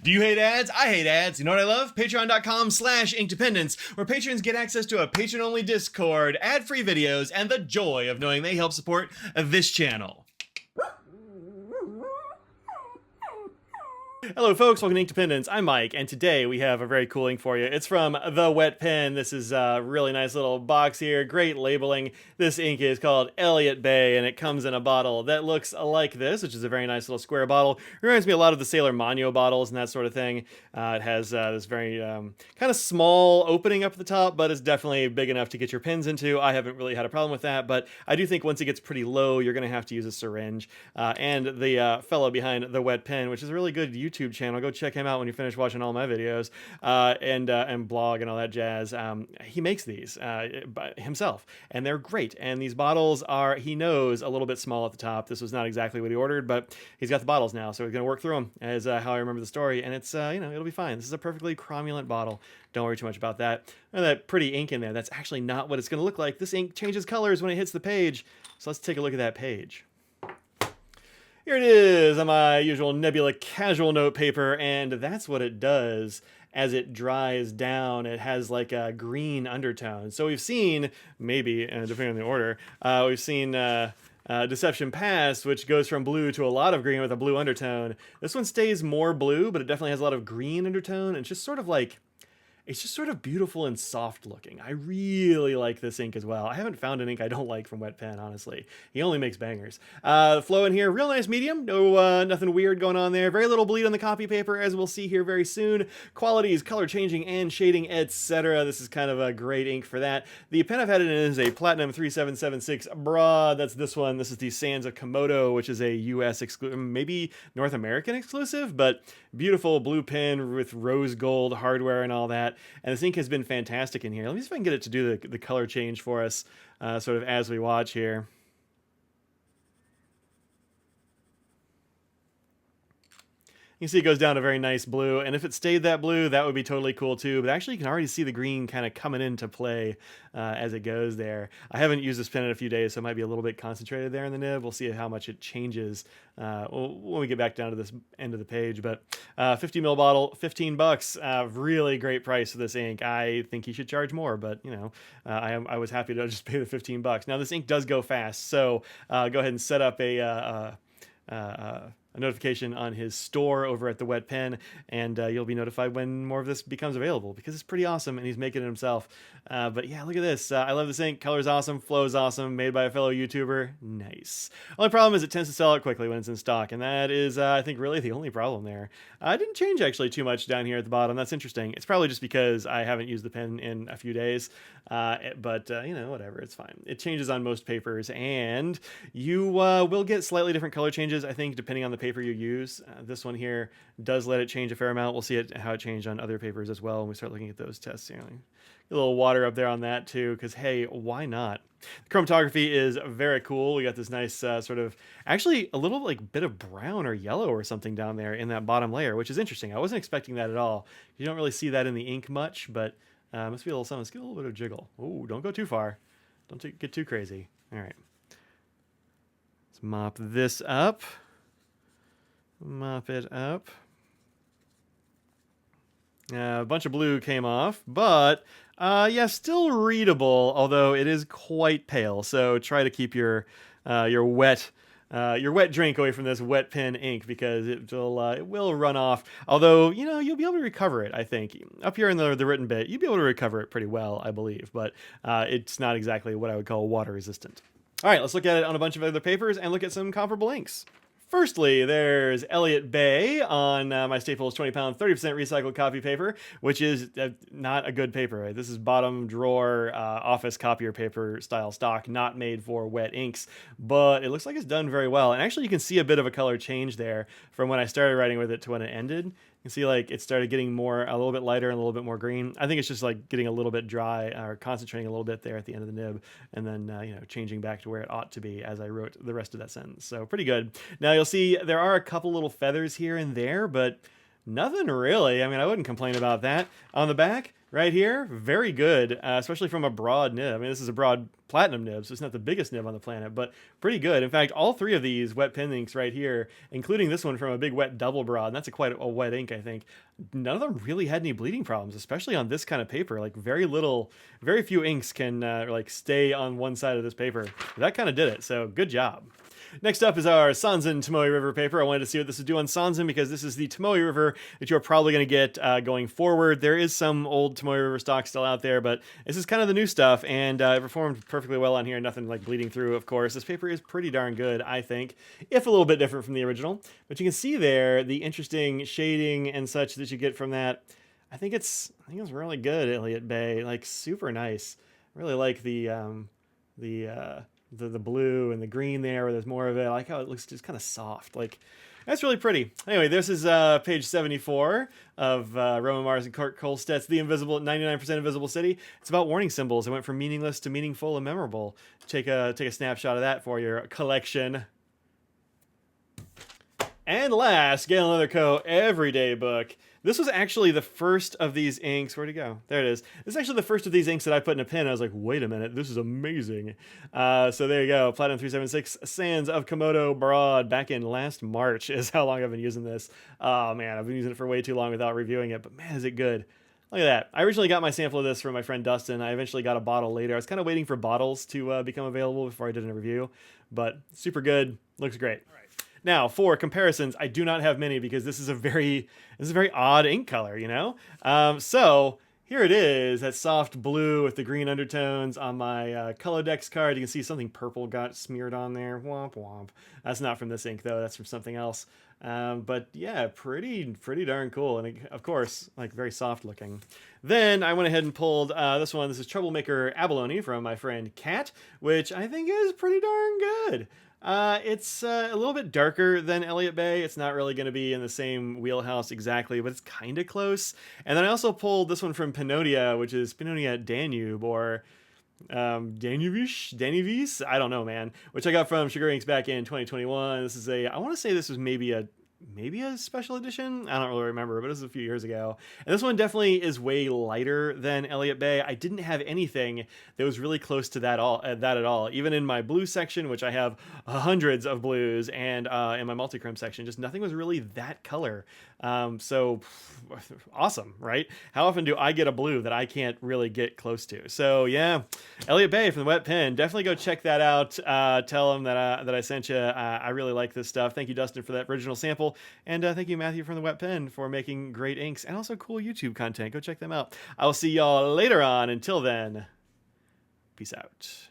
Do you hate ads? I hate ads. You know what I love? Patreon.com/inkdependence, where patrons get access to a patron-only Discord, ad-free videos, and the joy of knowing they help support this channel. Hello folks, welcome to Inkdependence. I'm Mike, and today we have a very cool ink for you. It's from The Wet Pen. This is a really nice little box here, great labeling. This ink is called Elliott Bay, and it comes in a bottle that looks like this, which is a very nice little square bottle. It reminds me a lot of the Sailor Mano bottles and that sort of thing. It has this very kind of small opening up at the top, but it's definitely big enough to get your pens into. I haven't really had a problem with that, but I do think once it gets pretty low, you're going to have to use a syringe. And the fellow behind The Wet Pen, which is a really good YouTube channel. Go check him out when you finish watching all my videos and blog and all that jazz. He makes these by himself, and they're great. And these bottles are, he knows, a little bit small at the top. This was not exactly what he ordered, but he's got the bottles now, so we're going to work through them as how I remember the story. And it's, it'll be fine. This is a perfectly cromulent bottle. Don't worry too much about that. And that pretty ink in there, that's actually not what it's going to look like. This ink changes colors when it hits the page. So let's take a look at that page. Here it is on my usual Nebula casual note paper, and that's what it does as it dries down. It has like a green undertone. So we've seen, maybe, depending on the order, we've seen Deception Past, which goes from blue to a lot of green with a blue undertone. This one stays more blue, but it definitely has a lot of green undertone, and it's just sort of like, it's just sort of beautiful and soft looking. I really like this ink as well. I haven't found an ink I don't like from Wet Pen, honestly. He only makes bangers. The flow in here, real nice medium. No, nothing weird going on there. Very little bleed on the copy paper, as we'll see here very soon. Qualities, color changing and shading, etc. This is kind of a great ink for that. The pen I've had it in is a Platinum 3776 broad. That's this one. This is the Sands of Komodo, which is a US exclusive, maybe North American exclusive, but beautiful blue pen with rose gold hardware and all that. And this ink has been fantastic in here. Let me see if I can get it to do the color change for us sort of as we watch here. You can see it goes down to very nice blue, and if it stayed that blue, that would be totally cool too. But actually, you can already see the green kind of coming into play as it goes there. I haven't used this pen in a few days, so it might be a little bit concentrated there in the nib. We'll see how much it changes when we get back down to this end of the page. But 50 ml bottle, $15. Really great price for this ink. I think he should charge more, but you know, I was happy to just pay the $15. Now this ink does go fast, so go ahead and set up a notification on his store over at The Wet Pen, and you'll be notified when more of this becomes available, because it's pretty awesome and he's making it himself. But yeah, look at this. I love this ink. Color's awesome, flow's awesome, made by a fellow YouTuber. Nice. Only problem is it tends to sell out quickly when it's in stock, and that is, I think, really the only problem there. I didn't change actually too much down here at the bottom. That's interesting. It's probably just because I haven't used the pen in a few days, but you know, whatever, it's fine. It changes on most papers, and you will get slightly different color changes, I think, depending on the paper you use. This one here does let it change a fair amount. We'll see how it changed on other papers as well when we start looking at those tests. You know, a little water up there on that too, because hey, why not? The chromatography is very cool. We got this nice sort of, actually a little like bit of brown or yellow or something down there in that bottom layer, which is interesting. I wasn't expecting that at all. You don't really see that in the ink much, but must be a little something. Let's get a little bit of jiggle. Oh, don't go too far. Don't get too crazy. All right. Let's mop this up. Mop it up. A bunch of blue came off, but yeah, still readable, although it is quite pale. So try to keep your wet drink away from this Wet Pen ink, because it will run off. Although, you know, you'll be able to recover it, I think. Up here in the written bit, you'll be able to recover it pretty well, I believe. But it's not exactly what I would call water resistant. All right, let's look at it on a bunch of other papers and look at some comparable inks. Firstly, there's Elliott Bay on my Staples 20-pound, 30% recycled copy paper, which is not a good paper. Right? This is bottom drawer office copier paper style stock, not made for wet inks, but it looks like it's done very well. And actually, you can see a bit of a color change there from when I started writing with it to when it ended. You can see like it started getting a little bit lighter and a little bit more green. I think it's just like getting a little bit dry, or concentrating a little bit there at the end of the nib, and then you know, changing back to where it ought to be as I wrote the rest of that sentence. So pretty good. Now you'll see there are a couple little feathers here and there, but nothing really. I mean, I wouldn't complain about that. On the back, right here, very good, especially from a broad nib. I mean, this is a broad platinum nib, so it's not the biggest nib on the planet, but pretty good. In fact, all three of these wet pen inks right here, including this one from a big wet double broad, and that's quite a wet ink, I think, none of them really had any bleeding problems, especially on this kind of paper. Like very few inks can like stay on one side of this paper. That kind of did it, so good job. Next up is our Sanzen Tomoe River paper. I wanted to see what this is doing on Sanzen because this is the Tomoe River that you're probably going to get going forward. There is some old Tomoe River stock still out there, but this is kind of the new stuff, and it performed perfectly well on here. Nothing like bleeding through, of course. This paper is pretty darn good, I think, if a little bit different from the original. But you can see there the interesting shading and such that you get from that. I think it's really good, Elliott Bay. Like, super nice. I really like the blue and the green there where there's more of it. I like how it looks just kind of soft. Like, that's really pretty. Anyway, this is page 74 of Roman Mars and Kurt Kohlstedt's The Invisible 99% Invisible City. It's about warning symbols. It went from meaningless to meaningful and memorable. Take a snapshot of that for your collection. And last, Galen Leather Co. Everyday Book. This was actually the first of these inks. Where'd it go? There it is. This is actually the first of these inks that I put in a pen. I was like, wait a minute, this is amazing. So there you go. Platinum 376 Sands of Komodo Broad back in last March is how long I've been using this. Oh man, I've been using it for way too long without reviewing it, but man, is it good. Look at that. I originally got my sample of this from my friend Dustin. I eventually got a bottle later. I was kind of waiting for bottles to become available before I did a review, but super good. Looks great. Now, for comparisons, I do not have many because this is a very odd ink color, you know? So here it is, that soft blue with the green undertones on my Colodex card. You can see something purple got smeared on there. Womp womp. That's not from this ink, though. That's from something else. But yeah, pretty darn cool. And of course, like very soft looking. Then I went ahead and pulled this one. This is Troublemaker Abalone from my friend Kat, which I think is pretty darn good. It's a little bit darker than Elliott Bay. It's not really going to be in the same wheelhouse exactly, but it's kind of close. And then I also pulled this one from Pannonia, which is Pannonia Danube, or Danuvish? I don't know, man. Which I got from Sugar Inks back in 2021. This is I want to say this was maybe a special edition. I don't really remember, but it was a few years ago. And this one definitely is way lighter than Elliott Bay. I didn't have anything that was really close to that at all. Even in my blue section, which I have hundreds of blues, and in my multichrome section, just nothing was really that color. So awesome, right? How often do I get a blue that I can't really get close to? So yeah, Elliott Bay from the Wet Pen. Definitely go check that out. Tell them that I sent you. I really like this stuff. Thank you, Dustin, for that original sample. And thank you, Matthew, from the Wet Pen, for making great inks and also cool YouTube content. Go check them out. I will see y'all later on. Until then, peace out.